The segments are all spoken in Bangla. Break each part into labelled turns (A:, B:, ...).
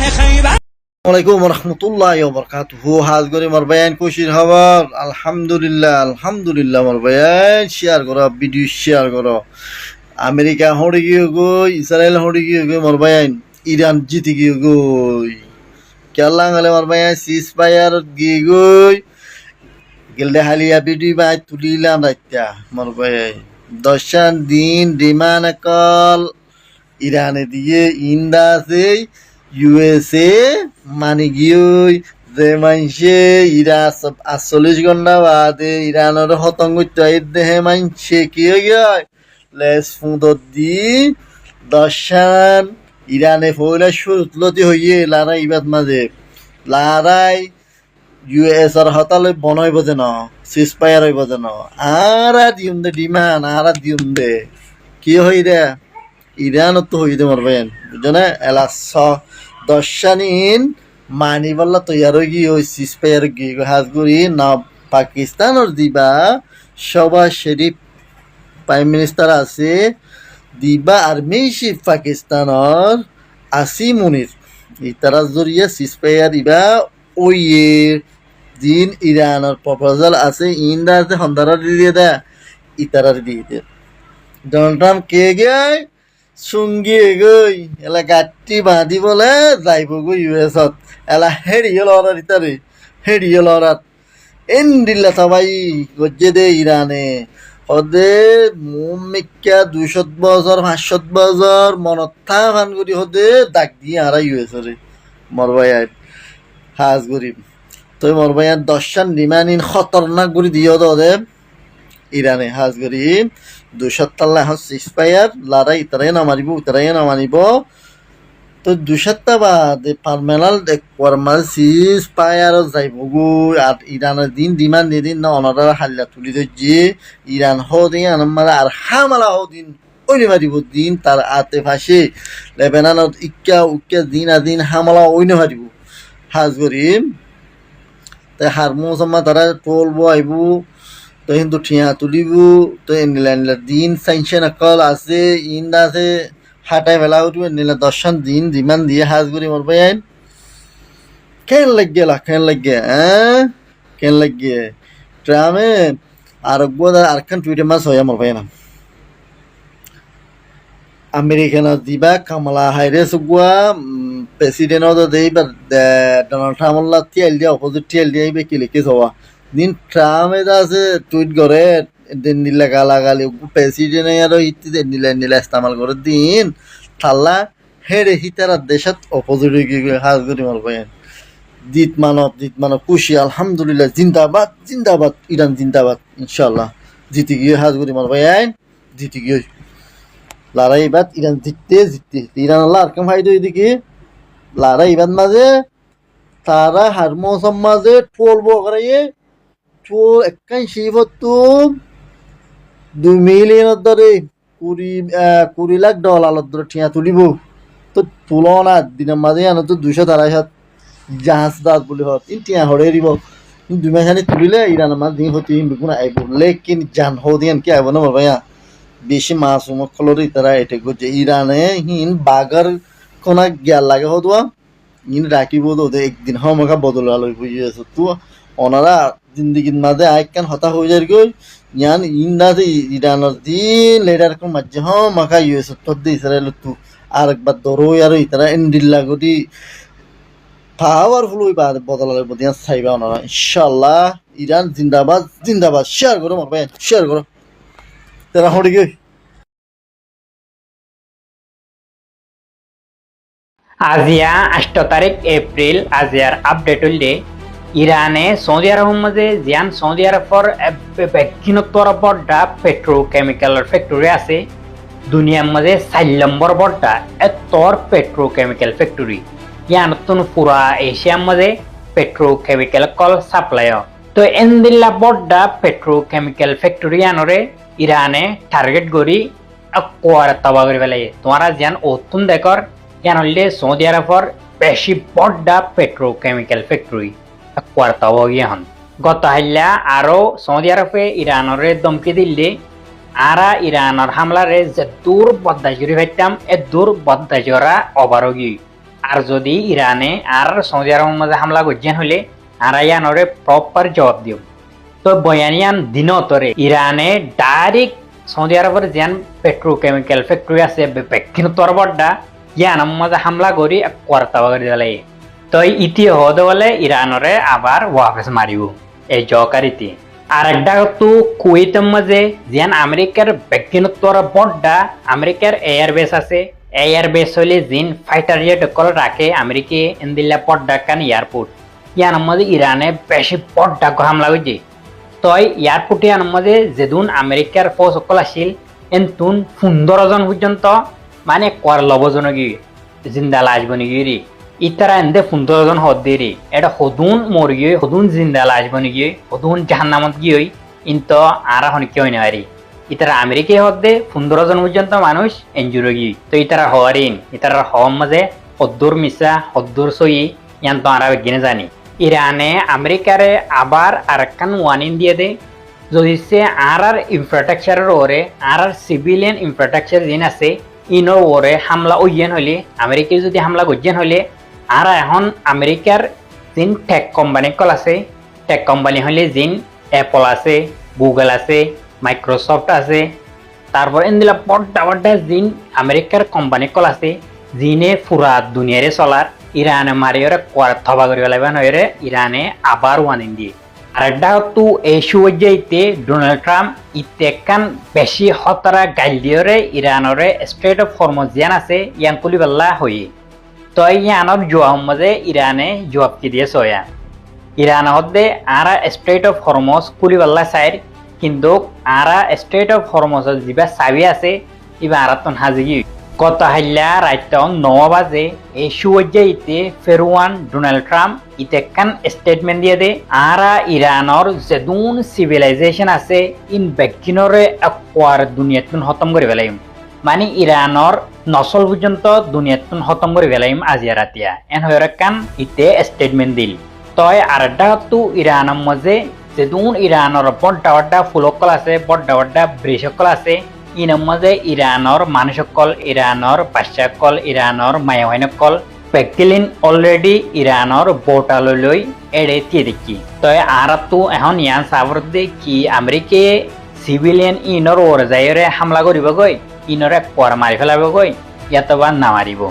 A: ওয়ালাইকুম রহমতুল্লাহ বরকাতুহু। হাজ করে মোর বায়ান খুশির খবর। আলহামদুলিল্লাহ আলহামদুলিল্লাহ। মোর বায়ান শেয়ার করো, ভিডিও শেয়ার করো। আমেরিকা হড়ে গিয়ে গই, ইসরায়েল হড়ে গিয়ে গই, মোর বায়ান ইরান জিতে গিয়ে গই। কেলা গেলে মোর বায়ান সিজ ফায়ার গিয়ে গই গেলে হালিয়া ভিডিও বাই তুলিলাম রাইতা। মোর বায়ান 10 দিন ডিমান কল ইরানে দিয়ে ইন্দা আছে ইউএসএ মানে গিয়ে যে মানছে ইরা 48 ঘন্টা বাদে ইরানের হতঙ্গ দেহে মানছে কি হয়ে গিয়ে লেস ফুঁদর দি 10 ইরানে ফইলা শুরুতলতি হইয়ে লারাই ইবাদ মাঝে লারাই ইউএস আর হতালে বনইব যেন সিজ ফায়ার হইব যেন আর দিউম দে ডিমান আর দিউম দে কি হই রে ইরান তো হই দে মরবেন বুঝনে এলা 10 দিন মানি বললা তৈয়ার হয়ে গিয়ে ওই সিজ ফায়ার গিয়ে হাজগুড়ি না পাকিস্তানের দিবা সভা শরীফ প্রাইম মিনিস্টার আছে দিবা আর্মি চিফ পাকিস্তানের আসিমুনির ইতারা জরিয়ে সিজ ফায়ার দিবা ওই দিন ইরানের প্রপোজাল আছে ইন্দা আছে হন্দারা দিয়ে দেয় ইতারা দিয়ে দে ডোনাল্ড ট্রাম্প কে গায় সঙ্গী গই এলা গাঠি বাঁধি বলে যাইব গো ইউএসত এলা হেড়িয়ে লড়ার ইতারে হেড়িয়ে লড়ার এন দিল্লা সবাই গজ্জে দে ইরানে হদে মুমিকা 200 বছর 500 বছর মনত থাকান করি হদে ডাক দিয়ে আরা ইউএসরে মরবাই হাজ গরিব তো মরবাই 10 ডিমানিন খতরনাক করে দিয়ে দে ইরানে হাজ গরিব 200 তাল্লা এখন সিজ ফায়ার লড়াই ইতারাই নামারিব ইতারাই নামানিব তো 200 বাদে পারমানেন্ট একবার মাল সিজ ফায়ার যাইব গো আর ইরানের দিন ডিমান্ড দিন না অনারা হাল্লা তুলি যে ইরান হদিন আমার আর হামালা হদিন ওইনে মারিব দিন তার আতে ফাঁসে লেবাননত ইক্কা উক্কা দিন আদিন হামালা ওইনে মারিব হাজ গরিব তাই হারমোসমা তারা টলব আইব তো কিন্তু ঠিয়া তুলিব তো এনিলা দিন সাইনসে নকল আছে ইন্দা আছে হাটাই ফেলা উঠবে এনিলা 10 দিন যিমান দিয়ে হাজ করে মরবে আইন কেন লাগিয়ে কেন লাগিয়ে কেন লাগিয়ে ট্রামে আর আরখান টুইটে মাছ হইয়া মরবে না আমেরিকান দিবা কামালা হাইরেস গুয়া প্রেসিডেন্ট দেইবার ডোনাল্ড ট্রাম্পলা টিএল দিয়া অপোজিট টিএল দিয়া ইবে কি লিখে হওয়া দিন ট্রাম্পে আছে টুইট করে দিন নিলা গালাগালি প্রেসিডেন্ট আরো ইতি নিলা নিলা ইস্তেমাল করে দিন থাল্লা হেরে হিতারা দেশত অপোজিট গিয়ে হাজ করি মারবে জিত মানব খুশি আলহামদুলিল্লাহ জিন্দাবাদ জিন্দাবাদ ইরান জিন্দাবাদ ইনশাল্লাহ জিতে গিয়ে হাজ করি মারবে জিতে গিয়ে লড়াই বাদ ইরান জিততে ইরান আল্লাহ আর কেম ফাইদো এদিকে লড়াই বাদ মাঝে তারা হারমোসম মাঝে টলবো করে চোর একখান শিবতুম $2 মিলিয়ন ধরে 20 লাখ ডলার ধরে ঠিয়া তুলিব তো তুলনা দিনের মাঝে আনো তো 200-250 জাহাজ দাস বলে হত টিয়া হরে দিব 2 মাস তুলিলে ইরানের মাঝ দিন হতে বিগুণ আইব লেকিন জান হদিয়ান কি আইব না ভাইয়া বেশি মাছ উমকলরি তারা এটা করছে ইরানে হিন বাগার কোনা গিয়ার লাগে হদুয়া ইন রাখিব তো একদিন হমকা বদল আলো বুঝিয়েছ তো ওনারা জিন্দগির মাঝে আইকান হতা হয়ে যায় গই ইয়ান ইন্দাতে ইরানের দিন লেডার কোন মাঝে হমকা ইউএস তোর দিয়ে ইসরায়েল তু আর একবার ধরো আর ইতারা এন্ডিল্লা গদি পাওয়ারফুল ওই বাদ বদল আলো বদিয়া চাইবা ওনারা ইনশাআল্লাহ ইরান জিন্দাবাদ জিন্দাবাদ শেয়ার করো মারবে শেয়ার করো তারা হড়ে গই
B: আজিয়া 8 তারিখ এপ্রিল আজিয়ার আপডেট হইলে ইরানে সৌদি আরবের মাঝে জিয়ান সৌদি আরবের ব্যক্তিগত বড়টা পেট্রোকেমিক্যাল ফ্যাক্টরি আছে দুনিয়ার মাঝে 4 নম্বর বড়টা এতর পেট্রোকেমিক্যাল ফ্যাক্টরি ইয়ান নতুন পুরা এশিয়ার মাঝে পেট্রোকেমিক্যাল কল সাপ্লাই তো এন্দিল্লা বড়টা পেট্রোকেমিক্যাল ফ্যাক্টরি আনরে ইরানে টার্গেট করি আকোয়ার তবা করে ফেলে তোমারা জিয়ান অতুন দেখর ইয়ান হইলে সৌদি আরবের বেশি বড়টা পেট্রোকেমিক্যাল ফ্যাক্টরি আকোয়ার তবা গিয়ে হন গত হাইলা আরো সৌদি আরবে ইরানরে দমকি দিলে আরা ইরানের হামলারে যে দূর বদাজুরি ভাইতাম এ দূর বদাজরা অবারগি আর যদি ইরানে আর সৌদি আরবের মাঝে হামলা করছেন হলে আর ইয়ানরে প্রপার জবাব দিও। তো বয়ানিয়ান দিন তরে ইরানে ডাইরেক্ট সৌদি আরবের যেন পেট্রোকেমিক্যাল ফ্যাক্টরি আছে বেক্ষিণ তরবরটা ইয়ানের মাঝে হামলা করি কর্তা করে দিলে। তো ইতি হতে বলে ইরানরে আবার ওয়াপস মারিব এই জকারিতি। আর একটা তো কুয়েতের মাঝে যেন আমেরিকার ব্যক্তিগত বড়টা আমেরিকার এয়ারবেস আছে। এয়ারবেস হলে জিন ফাইটার জেট কল রাখে আমেরিকা ইন্দিল্লা পড়ডা কান এয়ারপোর্ট ইয়ার মধ্যে ইরানে বেশি পড়ডা হামলা হয়েছে। তো এয়ারপোর্টে ইয়ার মধ্যে যেদিন আমেরিকার ফৌজ সকল আসিল এনতুন 15 জন পর্যন্ত মানে কর লবজন গিয়ে জিন্দা লাজব নিগিয়ে ইতারা এন্দে 15 জন হদ দিয়ে এটা সদুন মর গিয়ে সদুন জিন্দা লাজব নিগিয়ে সদুন জাহান্নামত গিয়ে কিন্তু আর এখন কেউ নেওয়ারি ইতারা আমেরিকায় হদ দে 15 জন পর্যন্ত মানুষ এনজুর গিয়ে। তো ইতারা হওয়ারিন ইতারা হওয়ার মাঝে হদ্দুর মিশা হদ্দুর সই ইয়ান তো আর গিনে জানি। ইরানে আমেরিকারে আবার আরেকখান ওয়ার্নিং দিয়ে দে যদি সে আর ইনফ্রাস্ট্রাকচারের ওরে আর সিভিলিয়ান ইনফ্রাস্ট্রাকচার যিন আছে ইনোর ওরে হামলা ওইয়েন হলে আমেরিকায় যদি হামলা করছেন হলে আর এখন আমেরিকার যিন টেক কোম্পানি কল আছে টেক কোম্পানি হলে যিন অ্যাপল আছে গুগল আছে মাইক্রোসফট আছে তারপর এনদিলা বড় বড় যিন আমেরিকার কোম্পানি কল আছে যিনে পুরা দুনিয়ারে চলার ইরানে মারিওরে থবা করি লাগবেন হয়ে ইরানে আবার ওয়ার্নিং দিয়ে। আর একটা তো এই সুযোগতে ডোনাল্ড ট্রাম্প ইতেকান বেশি হতরা গাইল দিয়রে ইরানরে স্ট্রেট অফ হরমুজ জিয়ান আছে ইয়ান কুলিবাল্লা হয়ে। তো ইয়ানোর জবাব মাঝে ইরানে জবাব কি দিয়ে সয়া ইরান হদ্দে আর স্ট্রেট অফ হরমুজ কুলিবাল্লা সাইড কিন্তু আর স্ট্রেট অফ হরমুজের যিবা চাবি আছে ইবা আর তন হাজিগি কত হাইলা রাত 9 বাজে এই সুযোগতে ফেরওয়ান ডোনাল্ড ট্রাম্প ইতেকান স্টেটমেন্ট দিয়ে দে আর ইরানর যেদুন সিভিলাইজেশন আছে ইন বেকিনরে একবার দুনিয়াতুন খতম করে ফেলাইম মানে ইরানর নসল পর্যন্ত দুনিয়াতুন খতম করে ফেলাইম আজিয়া রাতিয়া এন হয়রাকান ইতে স্টেটমেন্ট দিল। তয় আরেকটা তো ইরানের মাঝে যেদুন ইরানর বড় বড় ফুলকল আছে বড় বড় ব্রিজকল আছে ইনার মাঝে ইরানর মানুষকল ইরানর বাচ্চাকল ইরানর মায়াবাহিনকল পেকিলিন অলরেডি ইরানর বোটালৈ এড়ে দিয়ে দেখি। তয় আর তো এখন ইয়ান সাবর দে কি আমেরিকে সিভিলিয়ান ইনর ওর যাইরে হামলা করিব গই ইনরে পর মারি ফেলাব গই ইয়াতবা না মারিব।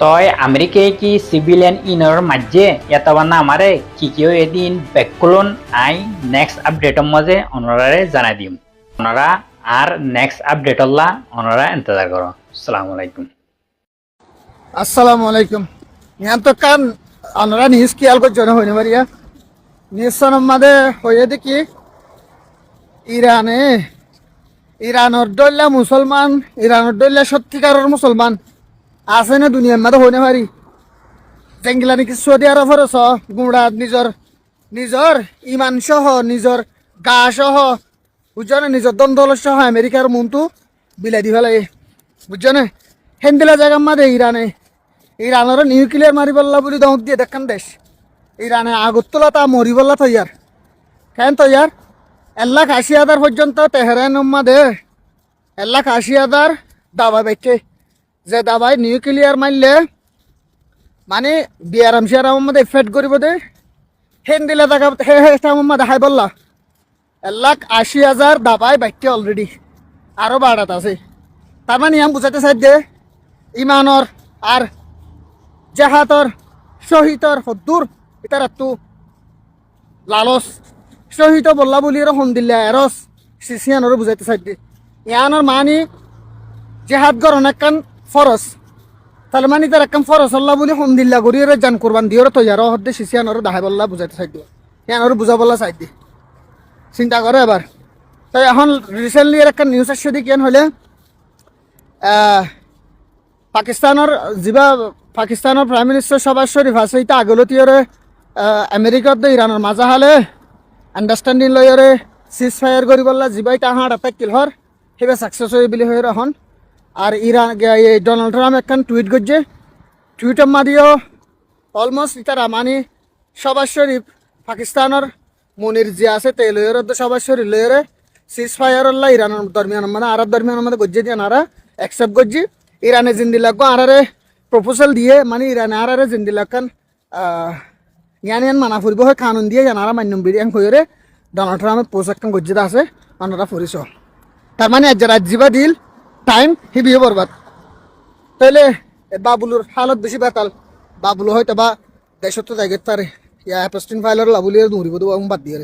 B: তয় আমেরিকায় কি সিভিলিয়ান ইনর মাঝে ইয়াতবা না মারে কি কেউ এদিন বেকুলন আই নেক্সট আপডেটের মাঝে ওনারে জানাই দিম। ওনারা আর নেক্সট আপডেট আল্লাহ ওনারা ইন্তজার করো। আসসালামু আলাইকুম।
C: আসসালামু আলাইকুম। ইয়ান তো কান আমরা নিউজ খেয়াল করছো না হইনে পারিয়া নিউজ মাঝে হয়ে দেখি ইরানের দল্লা মুসলমান ইরানের দল্লা সত্যিকারের মুসলমান আছে না দুনিয়ার মাঝে হইনে পারি যেগুলা নাকি সৌদি আরবের গুঁড়া নিজর ইমান সহ নিজর গা সহ বুঝছো না নিজর দ্বন্দ্ব সহ আমেরিকার মনটো বিলাই দি ফেলাই বুঝছো না হেন্দিলা জায়গার মাঝে ইরানের নিউক্লিয়ার মারি বললা বলে দৌড় দিয়ে দেখান দেশ ইরানে আগরতলা তা মরি বললা তৈয়ার কেন তৈয়ার 1,80,000 পর্যন্ত তেহরানের মাঝে 1,80,000 দাবা বেচে যে দাবাই নিউক্লিয়ার মারলে মানে বিয়ারাম শিয়ারামের মধ্যে ফেট করিব দে হেন্দিলা জায়গা হেটামের মাঝে হাই বললা 1,80,000 দাবাই বাইকে অলরেডি আরো বাড়াত আছে। তার মানে আমি বুঝাতে চাই যে ইমানর আর জাহাতর শহীদর হদ্দুর এটার তো লালস শহীদ বললা বলি হন দিল্লা এরস সিসিয়ানর বুঝাইতে চাই যে ইয়ানোর মানি জেহাদ গরন একখান ফরস তাহলে মানে তার একখান ফরস আল্লাহ বলি হন দিল্লা করি জান কোরবান দিয়ে তৈয়ার হদ্দে সিসিয়ানর দাহাই বললা বুঝাইতে চাই দিয়ে ইয়ানোর বুঝা বললা চাই দিয়ে চিন্তা করে এবার। তাই এখন রিসেন্টলি একটা নিউজ আসছে দেখি হলে পাকিস্তানের প্রাইম মিনিস্টার শহবাজ শরীফ আছে এটা আগলতীয়রে আমেরিকাত ইরানের মাজা হালে আন্ডারস্ট্যান্ডিং লয়রে সিজ ফায়ার করি বললা যিবাই তাহার এটা কিলহর সেইবা সাকসেস হয়ে বলে হয়ে এখন আর ইরান ডোনাল্ড ট্রাম্প একখান টুইট করছে টুইটার মাদিও অলমোস্ট ইতারা মানে শহবাজ শরীফ পাকিস্তানের মনির যে আছে তে লয়রে তো শহবাজ শরীফ লয়রে সিজ ফায়ার আল্লাহ ইরানের দরমিয়ান মানে আরব দরমিয়ানের মধ্যে গজ্জে দিয়ে আরা অ্যাকসেপ্ট করছি ইরানে জিন্দি লাগবো আরারে প্রপোজাল দিয়ে মানে ইরানে আর জিন্দিলাকান ইয়ান মানা ফুরিব হয় কানুন দিয়ে জানারা মান্যম বিরিয়ান কইরে ডোনাল্ড ট্রাম্পে পোস্ট একটা গজ্জিত আছে অন্যরা ফুরিস তার মানে আজ রাজ্যিবা দিল টাইম হিবিয়ে বরবাদ তাইলে বাবুলুর হালত বেশি বেতাল বাবুলু হয়তো বা দেশত জায়গায় তারে ইয়া অ্যাপস্টিন ফাইলার লাবুলিয়ে দৌড়িব বাদ দিয়ে